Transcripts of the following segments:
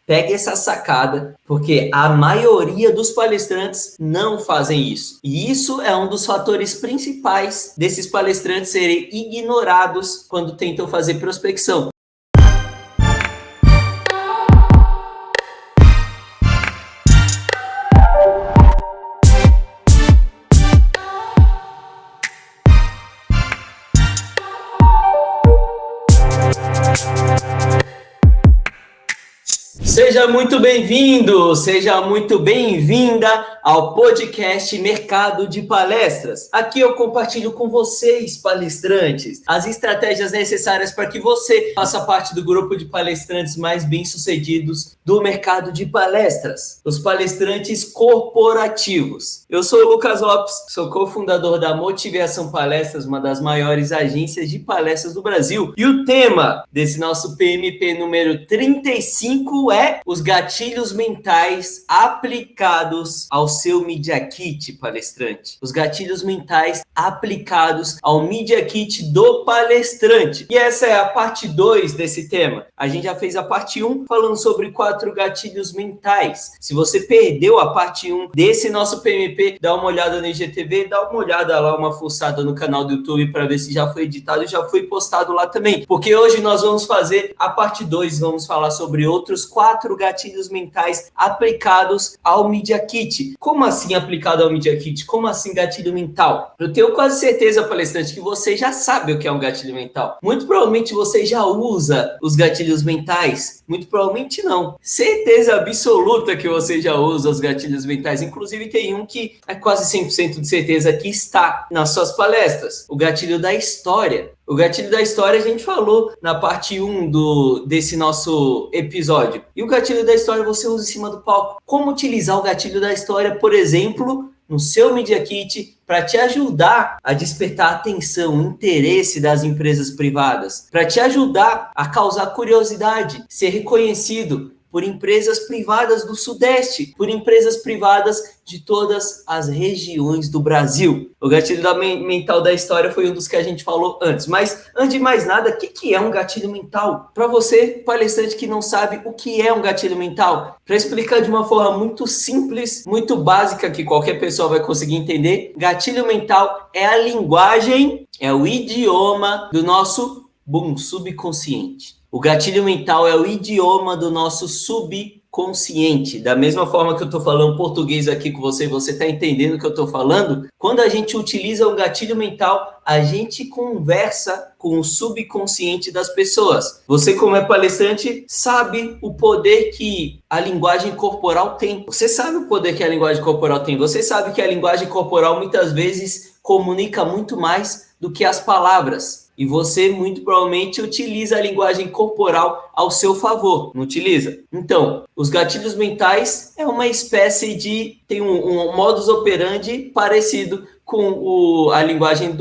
Pegue essa sacada, porque a maioria dos palestrantes não fazem isso. E isso é um dos fatores principais desses palestrantes serem ignorados quando tentam fazer prospecção. Seja muito bem-vindo, seja muito bem-vinda ao podcast Mercado de Palestras. Aqui eu compartilho com vocês, palestrantes, as estratégias necessárias para que você faça parte do grupo de palestrantes mais bem-sucedidos do mercado de palestras, os palestrantes corporativos. Eu sou o Lucas Lopes, sou cofundador da Motivação Palestras, uma das maiores agências de palestras do Brasil. E o tema desse nosso PMP número 35 é os gatilhos mentais aplicados ao seu Media Kit, palestrante. Os gatilhos mentais aplicados ao Media Kit do palestrante. E essa é a parte 2 desse tema. A gente já fez a parte 1 falando sobre 4 gatilhos mentais. Se você perdeu a parte 1 desse nosso PMP, dá uma olhada no IGTV, dá uma olhada lá, uma fuçada no canal do YouTube para ver se já foi editado e já foi postado lá também. Porque hoje nós vamos fazer a parte 2, vamos falar sobre outros 4 gatilhos mentais aplicados ao Media Kit. Como assim aplicado ao Media Kit? Como assim gatilho mental? Eu tenho quase certeza, palestrante, que você já sabe o que é um gatilho mental. Muito provavelmente você já usa os gatilhos mentais. Muito provavelmente não. Certeza absoluta que você já usa os gatilhos mentais. Inclusive tem um que é quase 100% de certeza que está nas suas palestras. O gatilho da história. O gatilho da história a gente falou na parte 1 desse nosso episódio. E o gatilho da história você usa em cima do palco. Como utilizar o gatilho da história, por exemplo, no seu Media Kit para te ajudar a despertar a atenção, o interesse das empresas privadas, para te ajudar a causar curiosidade, ser reconhecido por empresas privadas do Sudeste, por empresas privadas de todas as regiões do Brasil. O gatilho mental da história foi um dos que a gente falou antes. Mas, antes de mais nada, o que é um gatilho mental? Para você, palestrante que não sabe o que é um gatilho mental, para explicar de uma forma muito simples, muito básica, que qualquer pessoa vai conseguir entender, gatilho mental é a linguagem, é o idioma do nosso subconsciente. O gatilho mental é o idioma do nosso subconsciente. Da mesma forma que eu estou falando português aqui com você, você está entendendo o que eu estou falando? Quando a gente utiliza um gatilho mental, a gente conversa com o subconsciente das pessoas. Você, como é palestrante, sabe o poder que a linguagem corporal tem. Você sabe o poder que a linguagem corporal tem. Você sabe que a linguagem corporal muitas vezes comunica muito mais do que as palavras. E você, muito provavelmente, utiliza a linguagem corporal ao seu favor, não utiliza? Então, os gatilhos mentais é uma espécie de... tem um modus operandi parecido com a linguagem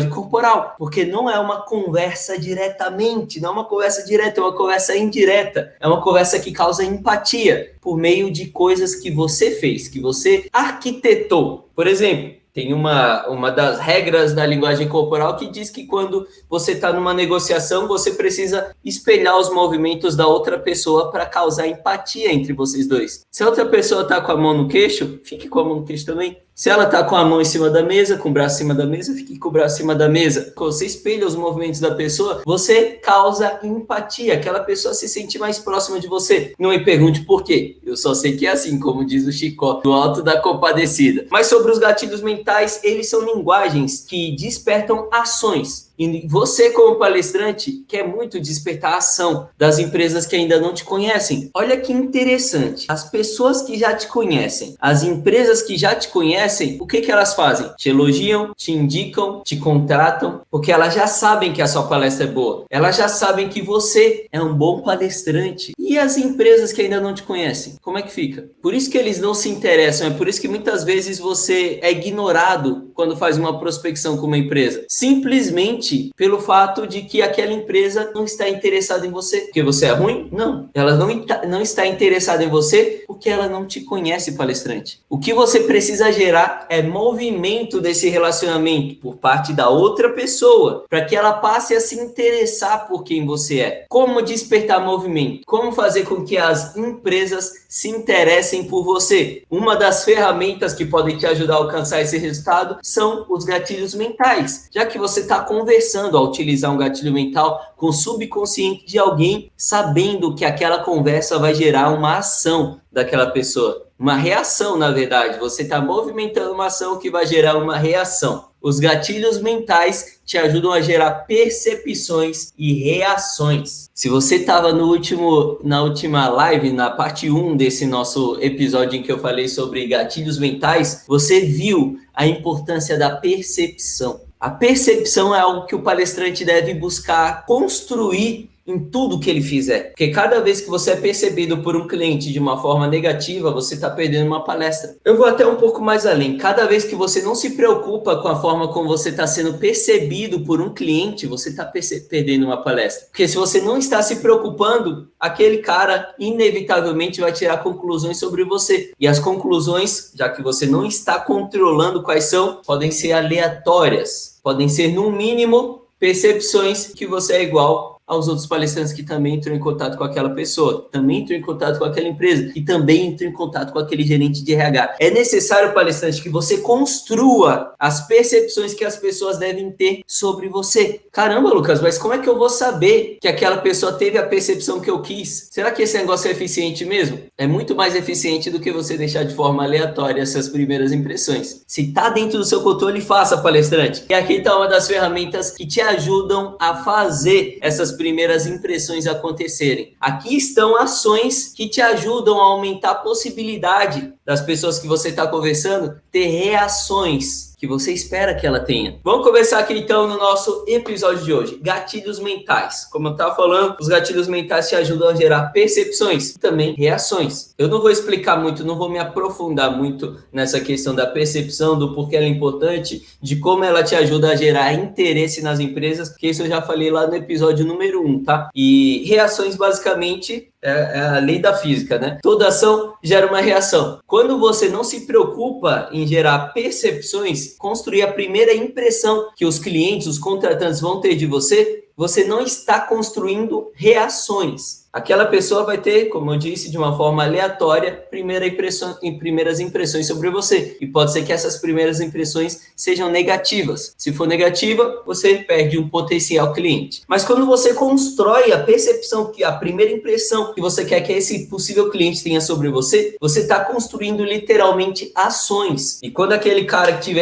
corporal, porque não é uma conversa diretamente, não é uma conversa direta, é uma conversa indireta, é uma conversa que causa empatia por meio de coisas que você fez, que você arquitetou. Por exemplo, tem uma das regras da linguagem corporal que diz que quando você está numa negociação, você precisa espelhar os movimentos da outra pessoa para causar empatia entre vocês dois. Se a outra pessoa está com a mão no queixo, fique com a mão no queixo também. Se ela está com a mão em cima da mesa, com o braço em cima da mesa, fique com o braço em cima da mesa. Quando você espelha os movimentos da pessoa, você causa empatia. Aquela pessoa se sente mais próxima de você. Não me pergunte por quê. Eu só sei que é assim, como diz o Chicó, do Alto da Compadecida. Mas sobre os gatilhos mentais, eles são linguagens que despertam ações. E você, como palestrante, quer muito despertar a ação das empresas que ainda não te conhecem. Olha que interessante. As pessoas que já te conhecem, as empresas que já te conhecem, o que elas fazem? Te elogiam, te indicam, te contratam, porque elas já sabem que a sua palestra é boa. Elas já sabem que você é um bom palestrante. E as empresas que ainda não te conhecem? Como é que fica? Por isso que eles não se interessam. É por isso que muitas vezes você é ignorado quando faz uma prospecção com uma empresa. Simplesmente pelo fato de que aquela empresa não está interessada em você. Porque você é ruim? Não. Ela não está interessada em você porque ela não te conhece, palestrante. O que você precisa gerar é movimento desse relacionamento por parte da outra pessoa, para que ela passe a se interessar por quem você é. Como despertar movimento? Como fazer com que as empresas se interessem por você? Uma das ferramentas que podem te ajudar a alcançar esse resultado são os gatilhos mentais. Já que você está conversando ao utilizar um gatilho mental com o subconsciente de alguém, sabendo que aquela conversa vai gerar uma ação daquela pessoa. Uma reação, na verdade. Você está movimentando uma ação que vai gerar uma reação. Os gatilhos mentais te ajudam a gerar percepções e reações. Se você estava na última live, na parte 1 desse nosso episódio em que eu falei sobre gatilhos mentais, você viu a importância da percepção. A percepção é algo que o palestrante deve buscar construir em tudo que ele fizer. Porque cada vez que você é percebido por um cliente de uma forma negativa, você está perdendo uma palestra. Eu vou até um pouco mais além. Cada vez que você não se preocupa com a forma como você está sendo percebido por um cliente, você está perdendo uma palestra. Porque se você não está se preocupando, aquele cara inevitavelmente vai tirar conclusões sobre você. E as conclusões, já que você não está controlando quais são, podem ser aleatórias. Podem ser, no mínimo, percepções que você é igual aos outros palestrantes que também entram em contato com aquela pessoa, também entram em contato com aquela empresa, e também entram em contato com aquele gerente de RH. É necessário, palestrante, que você construa as percepções que as pessoas devem ter sobre você. Caramba, Lucas, mas como é que eu vou saber que aquela pessoa teve a percepção que eu quis? Será que esse negócio é eficiente mesmo? É muito mais eficiente do que você deixar de forma aleatória essas primeiras impressões. Se está dentro do seu controle, faça, palestrante. E aqui está uma das ferramentas que te ajudam a fazer essas primeiras impressões acontecerem. Aqui estão ações que te ajudam a aumentar a possibilidade das pessoas que você está conversando ter reações que você espera que ela tenha. Vamos começar aqui então no nosso episódio de hoje. Gatilhos mentais. Como eu estava falando, os gatilhos mentais te ajudam a gerar percepções e também reações. Eu não vou explicar muito, não vou me aprofundar muito nessa questão da percepção, do porquê ela é importante, de como ela te ajuda a gerar interesse nas empresas, que isso eu já falei lá no episódio número 1, tá? E reações basicamente é a lei da física, né? Toda ação gera uma reação. Quando você não se preocupa em gerar percepções, construir a primeira impressão que os clientes, os contratantes vão ter de você, você não está construindo reações. Aquela pessoa vai ter, como eu disse, de uma forma aleatória, primeiras impressões sobre você. E pode ser que essas primeiras impressões sejam negativas. Se for negativa, você perde um potencial cliente. Mas quando você constrói a percepção, a primeira impressão que você quer que esse possível cliente tenha sobre você, você está construindo literalmente ações. E quando aquele cara que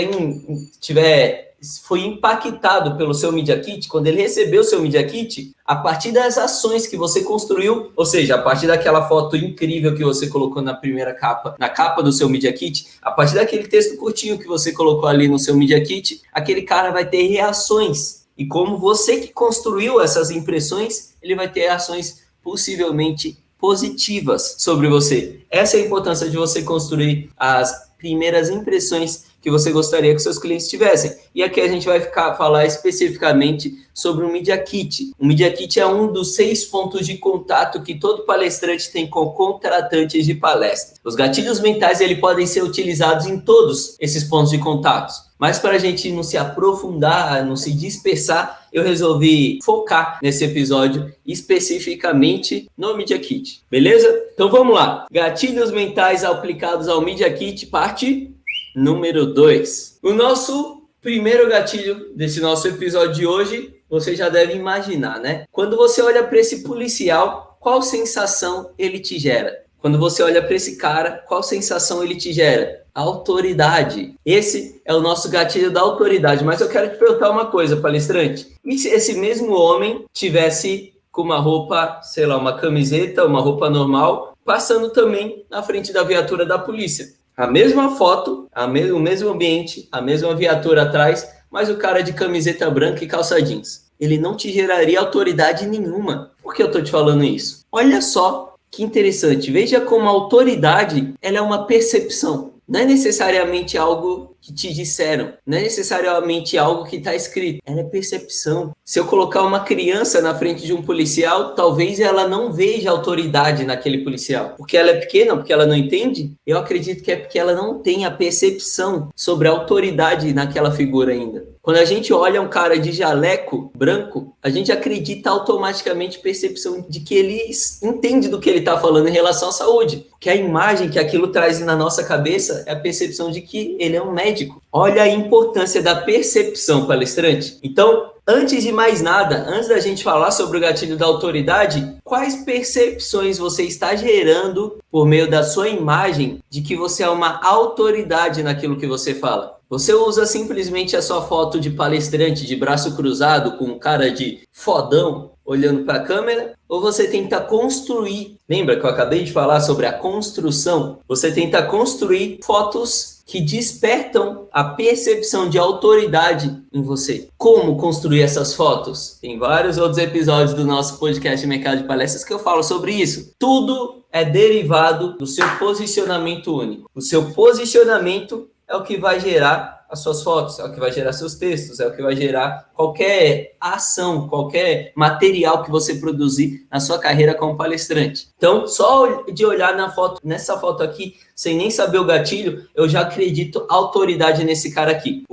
foi impactado pelo seu Media Kit, quando ele recebeu o seu Media Kit, a partir das ações que você construiu, ou seja, a partir daquela foto incrível que você colocou na primeira capa, na capa do seu Media Kit, a partir daquele texto curtinho que você colocou ali no seu Media Kit, aquele cara vai ter reações. E como você que construiu essas impressões, ele vai ter ações possivelmente positivas sobre você. Essa é a importância de você construir as primeiras impressões que você gostaria que seus clientes tivessem. E aqui a gente vai falar especificamente sobre o Media Kit. O Media Kit é um dos 6 pontos de contato que todo palestrante tem com contratantes de palestra. Os gatilhos mentais podem ser utilizados em todos esses pontos de contato. Mas para a gente não se aprofundar, não se dispersar, eu resolvi focar nesse episódio especificamente no Media Kit. Beleza? Então vamos lá. Gatilhos mentais aplicados ao Media Kit, parte número 2. O nosso primeiro gatilho desse nosso episódio de hoje, você já deve imaginar, né? Quando você olha para esse policial, qual sensação ele te gera? Quando você olha para esse cara, qual sensação ele te gera? Autoridade. Esse é o nosso gatilho da autoridade. Mas eu quero te perguntar uma coisa, palestrante. E se esse mesmo homem tivesse com uma roupa, sei lá, uma camiseta, uma roupa normal, passando também na frente da viatura da polícia? A mesma foto, o mesmo ambiente, a mesma viatura atrás, mas o cara de camiseta branca e calça jeans. Ele não te geraria autoridade nenhuma. Por que eu estou te falando isso? Olha só que interessante. Veja como a autoridade ela é uma percepção. Não é necessariamente algo que te disseram. Não é necessariamente algo que está escrito, ela é percepção. Se eu colocar uma criança na frente de um policial, talvez ela não veja autoridade naquele policial. Porque ela é pequena, porque ela não entende? Eu acredito que é porque ela não tem a percepção sobre a autoridade naquela figura ainda. Quando a gente olha um cara de jaleco branco, a gente acredita automaticamente percepção de que ele entende do que ele está falando em relação à saúde. Que a imagem que aquilo traz na nossa cabeça é a percepção de que ele é um médico. Olha a importância da percepção, palestrante. Então, antes de mais nada, antes da gente falar sobre o gatilho da autoridade, quais percepções você está gerando por meio da sua imagem de que você é uma autoridade naquilo que você fala? Você usa simplesmente a sua foto de palestrante de braço cruzado com cara de fodão olhando para a câmera? Ou você tenta construir, lembra que eu acabei de falar sobre a construção? Você tenta construir fotos que despertam a percepção de autoridade em você. Como construir essas fotos? Tem vários outros episódios do nosso podcast Mercado de Palestras que eu falo sobre isso. Tudo é derivado do seu posicionamento único. O seu posicionamento é o que vai gerar as suas fotos, é o que vai gerar seus textos, é o que vai gerar qualquer ação, qualquer material que você produzir na sua carreira como palestrante. Então, só de olhar nessa foto aqui, sem nem saber o gatilho, eu já acredito autoridade nesse cara aqui.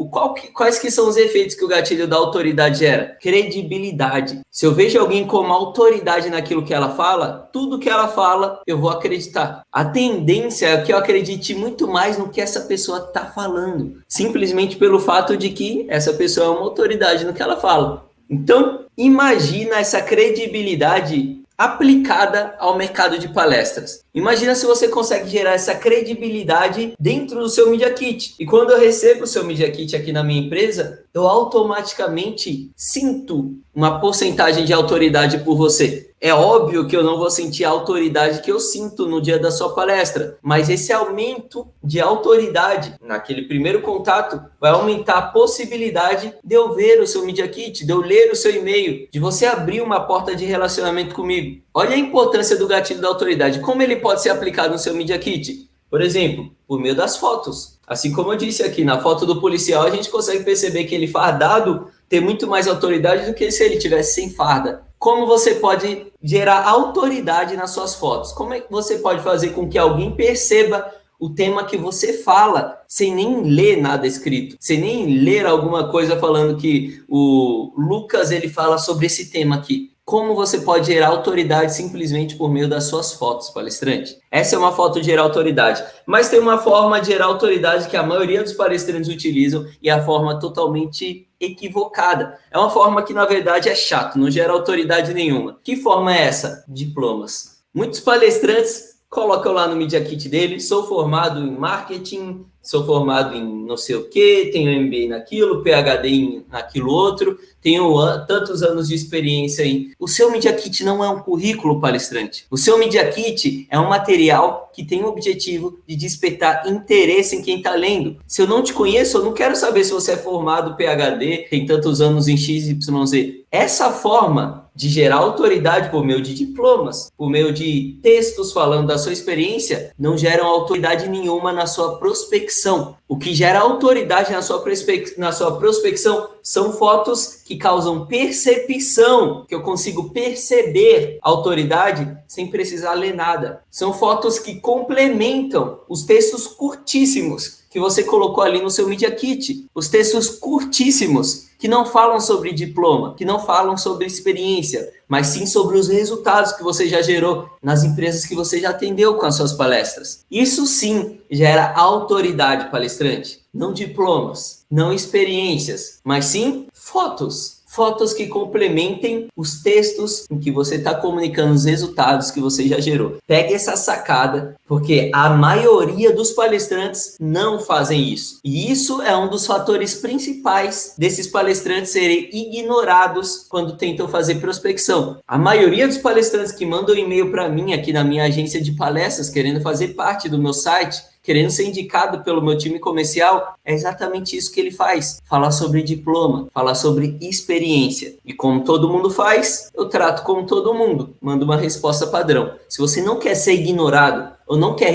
Quais que são os efeitos que o gatilho da autoridade gera? Credibilidade. Se eu vejo alguém como autoridade naquilo que ela fala, tudo que ela fala, eu vou acreditar. A tendência é que eu acredite muito mais no que essa pessoa está falando. Simplesmente pelo fato de que essa pessoa é uma autoridade no que ela fala. Então, imagina essa credibilidade aplicada ao mercado de palestras. Imagina se você consegue gerar essa credibilidade dentro do seu Media Kit. E quando eu recebo o seu Media Kit aqui na minha empresa, eu automaticamente sinto uma porcentagem de autoridade por você. É óbvio que eu não vou sentir a autoridade que eu sinto no dia da sua palestra, mas esse aumento de autoridade naquele primeiro contato vai aumentar a possibilidade de eu ver o seu Media Kit, de eu ler o seu e-mail, de você abrir uma porta de relacionamento comigo. Olha a importância do gatilho da autoridade, como ele pode ser aplicado no seu Media Kit. Por exemplo, por meio das fotos. Assim como eu disse aqui, na foto do policial a gente consegue perceber que ele fardado tem muito mais autoridade do que se ele tivesse sem farda. Como você pode gerar autoridade nas suas fotos? Como é que você pode fazer com que alguém perceba o tema que você fala, sem nem ler nada escrito, sem nem ler alguma coisa falando que o Lucas ele fala sobre esse tema aqui? Como você pode gerar autoridade simplesmente por meio das suas fotos, palestrante? Essa é uma foto de gerar autoridade. Mas tem uma forma de gerar autoridade que a maioria dos palestrantes utilizam e é a forma totalmente equivocada. É uma forma que, na verdade, é chato, não gera autoridade nenhuma. Que forma é essa? Diplomas. Muitos palestrantes colocam lá no Media Kit dele, sou formado em marketing, sou formado em não sei o quê, tenho MBA naquilo, PhD em aquilo outro, tenho tantos anos de experiência em... O seu Media Kit não é um currículo, palestrante. O seu Media Kit é um material que tem o objetivo de despertar interesse em quem está lendo. Se eu não te conheço, eu não quero saber se você é formado PhD, tem tantos anos em XYZ. Essa forma de gerar autoridade por meio de diplomas, por meio de textos falando da sua experiência, não geram autoridade nenhuma na sua prospecção. O que gera autoridade na sua prospecção são fotos que causam percepção, que eu consigo perceber autoridade sem precisar ler nada. São fotos que complementam os textos curtíssimos que você colocou ali no seu Media Kit. Os textos curtíssimos que não falam sobre diploma, que não falam sobre experiência, mas sim sobre os resultados que você já gerou nas empresas que você já atendeu com as suas palestras. Isso sim gera autoridade, palestrante. Não diplomas, não experiências, mas sim fotos. Fotos que complementem os textos em que você está comunicando os resultados que você já gerou. Pegue essa sacada, porque a maioria dos palestrantes não fazem isso. E isso é um dos fatores principais desses palestrantes serem ignorados quando tentam fazer prospecção. A maioria dos palestrantes que mandam e-mail para mim aqui na minha agência de palestras, querendo fazer parte do meu site, querendo ser indicado pelo meu time comercial, é exatamente isso que ele faz. Falar sobre diploma, falar sobre experiência. E como todo mundo faz, eu trato como todo mundo. Mando uma resposta padrão. Se você não quer ser ignorado ou não quer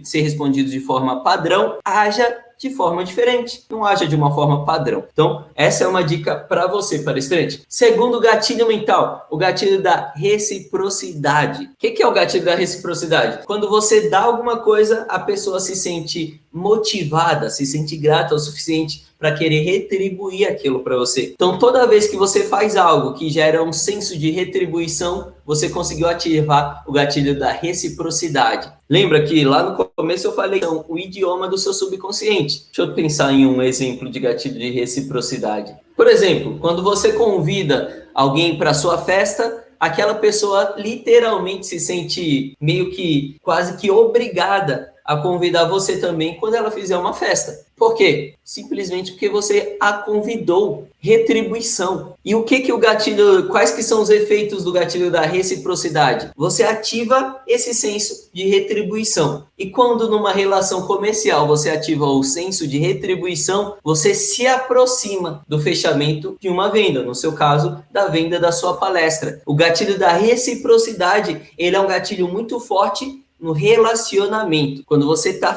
ser respondido de forma padrão, haja de forma diferente, não haja de uma forma padrão. Então, essa é uma dica para você, palestrante. Segundo gatilho mental, o gatilho da reciprocidade. O que é o gatilho da reciprocidade? Quando você dá alguma coisa, a pessoa se sente motivada, se sente grata o suficiente para querer retribuir aquilo para você. Então, toda vez que você faz algo que gera um senso de retribuição, você conseguiu ativar o gatilho da reciprocidade. Lembra que lá no começo eu falei então, o idioma do seu subconsciente. Deixa eu pensar em um exemplo de gatilho de reciprocidade. Por exemplo, quando você convida alguém para sua festa, aquela pessoa literalmente se sente meio que quase que obrigada a convidar você também quando ela fizer uma festa. Por quê? Simplesmente porque você a convidou. Retribuição. E o que o gatilho, quais que são os efeitos do gatilho da reciprocidade? Você ativa esse senso de retribuição. E quando numa relação comercial você ativa o senso de retribuição, você se aproxima do fechamento de uma venda, no seu caso, da venda da sua palestra. O gatilho da reciprocidade, ele é um gatilho muito forte no relacionamento, quando você está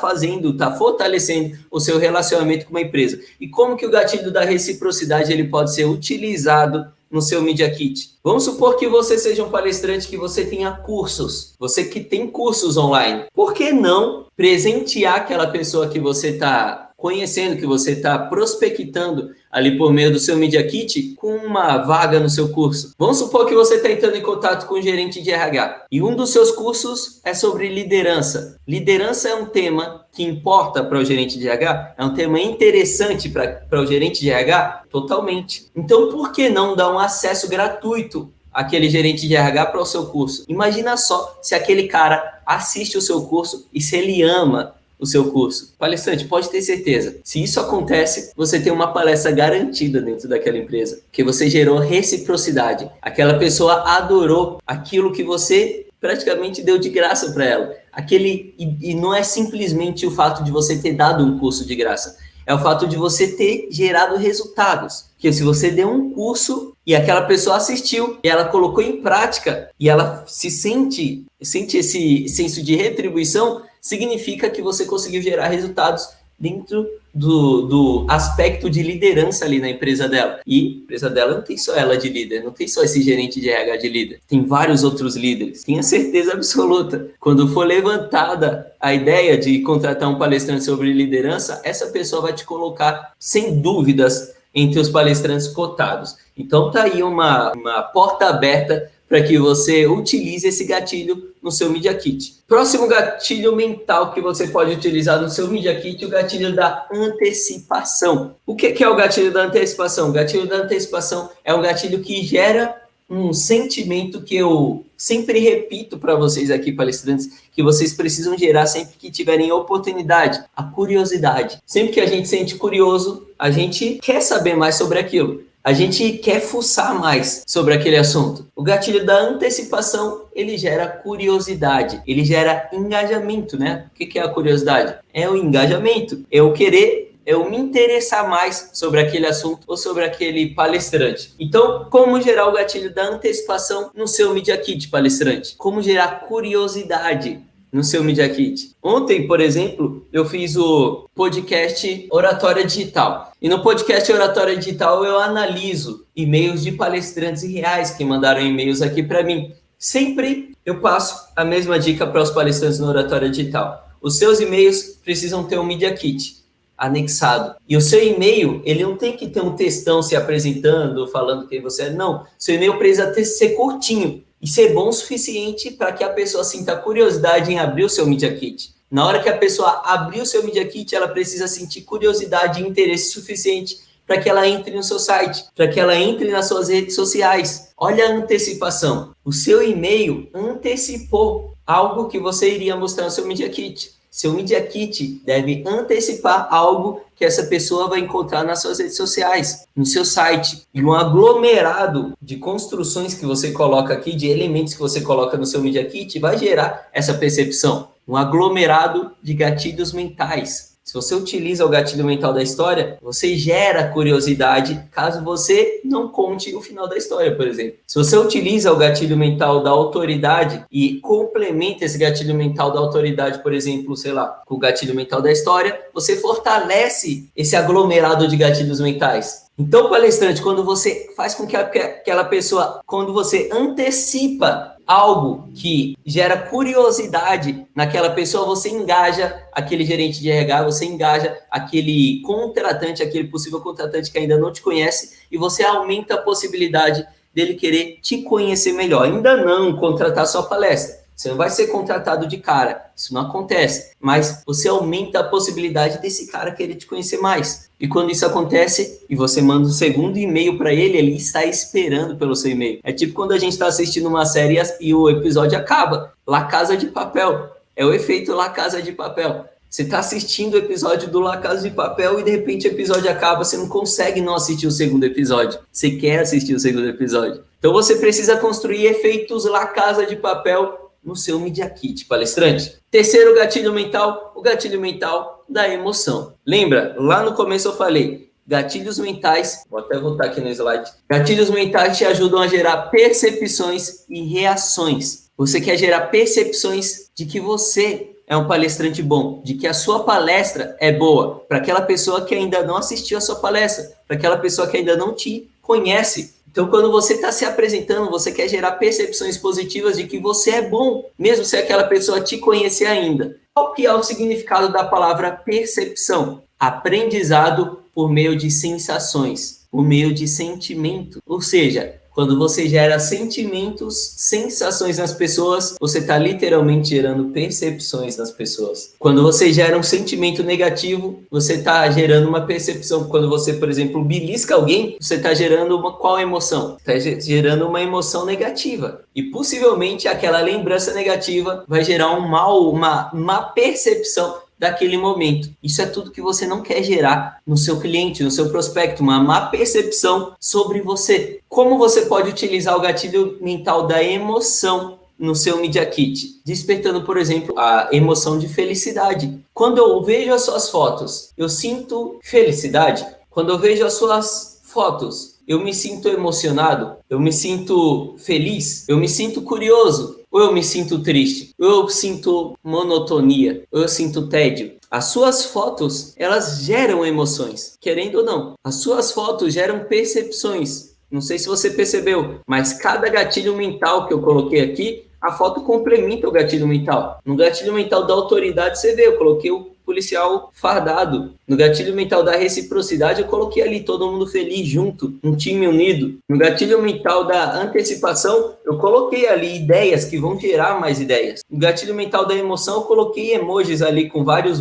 fortalecendo o seu relacionamento com uma empresa. E como que o gatilho da reciprocidade ele pode ser utilizado no seu Media Kit? Vamos supor que você seja um palestrante, que você tenha cursos, você que tem cursos online. Por que não presentear aquela pessoa que você está conhecendo, que você está prospectando ali por meio do seu Media Kit com uma vaga no seu curso? Vamos supor que você está entrando em contato com o gerente de RH e um dos seus cursos é sobre liderança. Liderança é um tema que importa para o gerente de RH? É um tema interessante para o gerente de RH? Totalmente. Então, por que não dar um acesso gratuito àquele gerente de RH para o seu curso? Imagina só se aquele cara assiste o seu curso e se ele ama o seu curso. Palestrante, pode ter certeza, se isso acontece, você tem uma palestra garantida dentro daquela empresa, porque você gerou reciprocidade. Aquela pessoa adorou aquilo que você praticamente deu de graça para ela. E não é simplesmente o fato de você ter dado um curso de graça, é o fato de você ter gerado resultados. Porque se você deu um curso e aquela pessoa assistiu e ela colocou em prática e ela sente esse senso de retribuição, significa que você conseguiu gerar resultados dentro do aspecto de liderança ali na empresa dela. E a empresa dela não tem só ela de líder, não tem só esse gerente de RH de líder, tem vários outros líderes. Tenha certeza absoluta, quando for levantada a ideia de contratar um palestrante sobre liderança, essa pessoa vai te colocar, sem dúvidas, entre os palestrantes cotados. Então tá aí uma porta aberta para que você utilize esse gatilho no seu Media Kit. Próximo gatilho mental que você pode utilizar no seu Media Kit, o gatilho da antecipação. O que é o gatilho da antecipação? O gatilho da antecipação é um gatilho que gera um sentimento que eu sempre repito para vocês aqui, palestrantes, que vocês precisam gerar sempre que tiverem oportunidade, a curiosidade. Sempre que a gente sente curioso, a gente quer saber mais sobre aquilo. A gente quer fuçar mais sobre aquele assunto. O gatilho da antecipação, ele gera curiosidade, ele gera engajamento, né? O que é a curiosidade? É o engajamento, é o querer, é o me interessar mais sobre aquele assunto ou sobre aquele palestrante. Então, como gerar o gatilho da antecipação no seu Media Kit, palestrante? Como gerar curiosidade no seu Media Kit? Ontem, por exemplo, eu fiz o podcast Oratória Digital. E no podcast Oratória Digital eu analiso e-mails de palestrantes reais que mandaram e-mails aqui para mim. Sempre eu passo a mesma dica para os palestrantes no Oratória Digital. Os seus e-mails precisam ter um Media Kit anexado. E o seu e-mail, ele não tem que ter um textão se apresentando, falando quem você é. Não, seu e-mail precisa ser curtinho e ser bom o suficiente para que a pessoa sinta curiosidade em abrir o seu Media Kit. Na hora que a pessoa abrir o seu Media Kit, ela precisa sentir curiosidade e interesse suficiente para que ela entre no seu site, para que ela entre nas suas redes sociais. Olha a antecipação. O seu e-mail antecipou algo que você iria mostrar no seu Media Kit. Seu Media Kit deve antecipar algo que essa pessoa vai encontrar nas suas redes sociais, no seu site. E um aglomerado de construções que você coloca aqui, de elementos que você coloca no seu Media Kit, vai gerar essa percepção. Um aglomerado de gatilhos mentais. Se você utiliza o gatilho mental da história, você gera curiosidade caso você não conte o final da história, por exemplo. Se você utiliza o gatilho mental da autoridade e complementa esse gatilho mental da autoridade, por exemplo, sei lá, com o gatilho mental da história, você fortalece esse aglomerado de gatilhos mentais. Então, palestrante, quando você faz com que aquela pessoa, quando você antecipa algo que gera curiosidade naquela pessoa, você engaja aquele gerente de RH, você engaja aquele contratante, aquele possível contratante que ainda não te conhece, e você aumenta a possibilidade dele querer te conhecer melhor. Ainda não contratar sua palestra. Você não vai ser contratado de cara, isso não acontece, mas você aumenta a possibilidade desse cara querer te conhecer mais. E quando isso acontece e você manda um segundo e-mail para ele, ele está esperando pelo seu e-mail. É tipo quando a gente está assistindo uma série e o episódio acaba. La Casa de Papel. É o efeito La Casa de Papel. Você está assistindo o episódio do La Casa de Papel e de repente o episódio acaba, você não consegue não assistir o segundo episódio. Você quer assistir o segundo episódio. Então você precisa construir efeitos La Casa de Papel no seu Media Kit, palestrante. Terceiro gatilho mental, o gatilho mental da emoção. Lembra? Lá no começo eu falei, gatilhos mentais, vou até voltar aqui no slide, gatilhos mentais te ajudam a gerar percepções e reações. Você quer gerar percepções de que você é um palestrante bom, de que a sua palestra é boa, para aquela pessoa que ainda não assistiu a sua palestra, para aquela pessoa que ainda não te conhece. Então, quando você está se apresentando, você quer gerar percepções positivas de que você é bom, mesmo se aquela pessoa te conhecer ainda. Qual que é o significado da palavra percepção? Aprendizado por meio de sensações, por meio de sentimento. Ou seja, quando você gera sentimentos, sensações nas pessoas, você está literalmente gerando percepções nas pessoas. Quando você gera um sentimento negativo, você está gerando uma percepção. Quando você, por exemplo, belisca alguém, você está gerando qual emoção? Está gerando uma emoção negativa. E possivelmente aquela lembrança negativa vai gerar uma má percepção daquele momento. Isso é tudo que você não quer gerar no seu cliente, no seu prospecto, uma má percepção sobre você. Como você pode utilizar o gatilho mental da emoção no seu Media Kit? Despertando, por exemplo, a emoção de felicidade. Quando eu vejo as suas fotos, eu sinto felicidade. Quando eu vejo as suas fotos, eu me sinto emocionado, eu me sinto feliz, eu me sinto curioso, ou eu me sinto triste, ou eu sinto monotonia, ou eu sinto tédio. As suas fotos, elas geram emoções, querendo ou não. As suas fotos geram percepções. Não sei se você percebeu, mas cada gatilho mental que eu coloquei aqui, a foto complementa o gatilho mental. No gatilho mental da autoridade, você vê, eu coloquei o policial fardado. No gatilho mental da reciprocidade, eu coloquei ali todo mundo feliz junto, um time unido. No gatilho mental da antecipação, eu coloquei ali ideias que vão gerar mais ideias. No gatilho mental da emoção, eu coloquei emojis ali com vários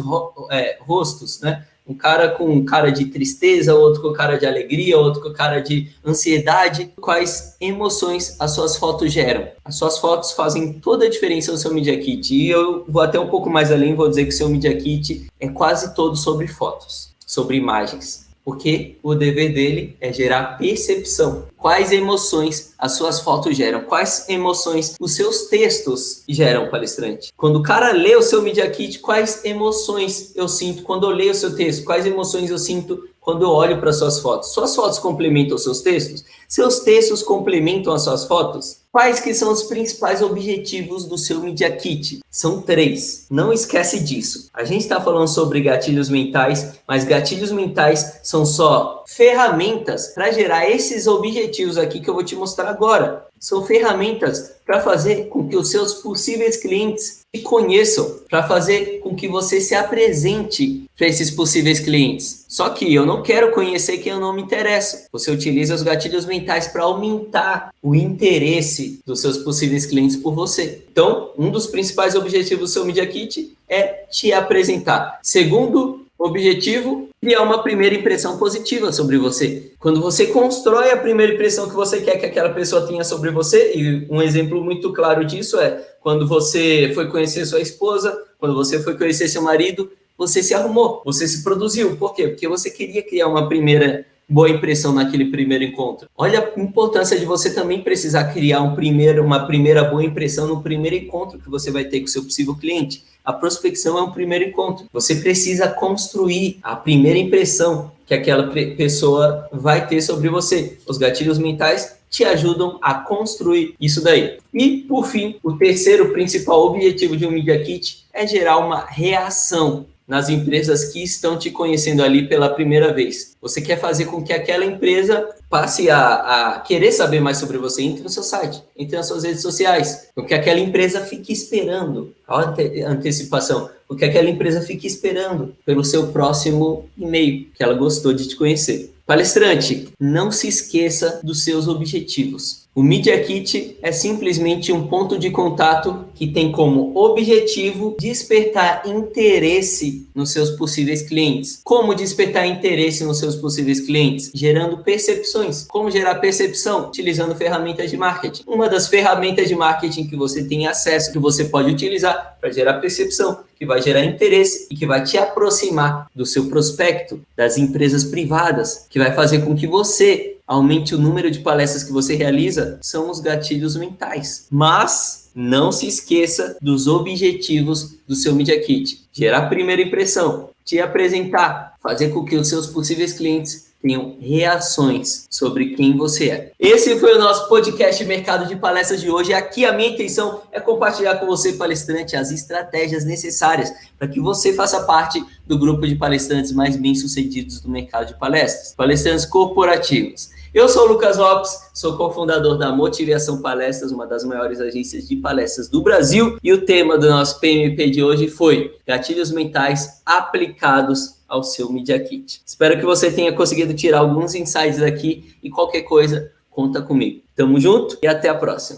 rostos, né? Um cara com cara de tristeza, outro com cara de alegria, outro com cara de ansiedade. Quais emoções as suas fotos geram? As suas fotos fazem toda a diferença no seu Media Kit. E eu vou até um pouco mais além, vou dizer que o seu Media Kit é quase todo sobre fotos, sobre imagens. Porque o dever dele é gerar percepção. Quais emoções as suas fotos geram? Quais emoções os seus textos geram, palestrante? Quando o cara lê o seu Media Kit, quais emoções eu sinto quando eu leio o seu texto? Quais emoções eu sinto quando eu olho para suas fotos? Suas fotos complementam os seus textos? Seus textos complementam as suas fotos? Quais que são os principais objetivos do seu Media Kit? São 3. Não esquece disso. A gente está falando sobre gatilhos mentais, mas gatilhos mentais são só ferramentas para gerar esses objetivos aqui que eu vou te mostrar agora. São ferramentas para fazer com que os seus possíveis clientes te conheçam, para fazer com que você se apresente para esses possíveis clientes. Só que eu não quero conhecer quem eu não me interesso. Você utiliza os gatilhos mentais para aumentar o interesse dos seus possíveis clientes por você. Então, um dos principais objetivos do seu Media Kit é te apresentar. Segundo objetivo, criar uma primeira impressão positiva sobre você. Quando você constrói a primeira impressão que você quer que aquela pessoa tenha sobre você, e um exemplo muito claro disso é quando você foi conhecer sua esposa, quando você foi conhecer seu marido, você se arrumou, você se produziu. Por quê? Porque você queria criar uma primeira boa impressão naquele primeiro encontro. Olha a importância de você também precisar criar uma primeira boa impressão no primeiro encontro que você vai ter com o seu possível cliente. A prospecção é um primeiro encontro. Você precisa construir a primeira impressão que aquela pessoa vai ter sobre você. Os gatilhos mentais te ajudam a construir isso daí. E, por fim, o terceiro principal objetivo de um Media Kit é gerar uma reação nas empresas que estão te conhecendo ali pela primeira vez. Você quer fazer com que aquela empresa passe a querer saber mais sobre você, entre no seu site, entre nas suas redes sociais, com que aquela empresa fique esperando a antecipação, com que aquela empresa fique esperando pelo seu próximo e-mail, que ela gostou de te conhecer. Palestrante, não se esqueça dos seus objetivos. O Media Kit é simplesmente um ponto de contato que tem como objetivo despertar interesse nos seus possíveis clientes. Como despertar interesse nos seus possíveis clientes? Gerando percepções. Como gerar percepção? Utilizando ferramentas de marketing. Uma das ferramentas de marketing que você tem acesso, que você pode utilizar para gerar percepção, que vai gerar interesse e que vai te aproximar do seu prospecto, das empresas privadas, que vai fazer com que você aumente o número de palestras que você realiza, são os gatilhos mentais. Mas não se esqueça dos objetivos do seu Media Kit. Gerar primeira impressão, te apresentar, fazer com que os seus possíveis clientes tenham reações sobre quem você é. Esse foi o nosso podcast Mercado de Palestras de hoje. Aqui a minha intenção é compartilhar com você, palestrante, as estratégias necessárias para que você faça parte do grupo de palestrantes mais bem-sucedidos do mercado de palestras, palestrantes corporativos. Eu sou o Lucas Lopes, sou cofundador da Motivação Palestras, uma das maiores agências de palestras do Brasil, e o tema do nosso PMP de hoje foi gatilhos mentais aplicados ao seu Media Kit. Espero que você tenha conseguido tirar alguns insights aqui e qualquer coisa, conta comigo. Tamo junto e até a próxima.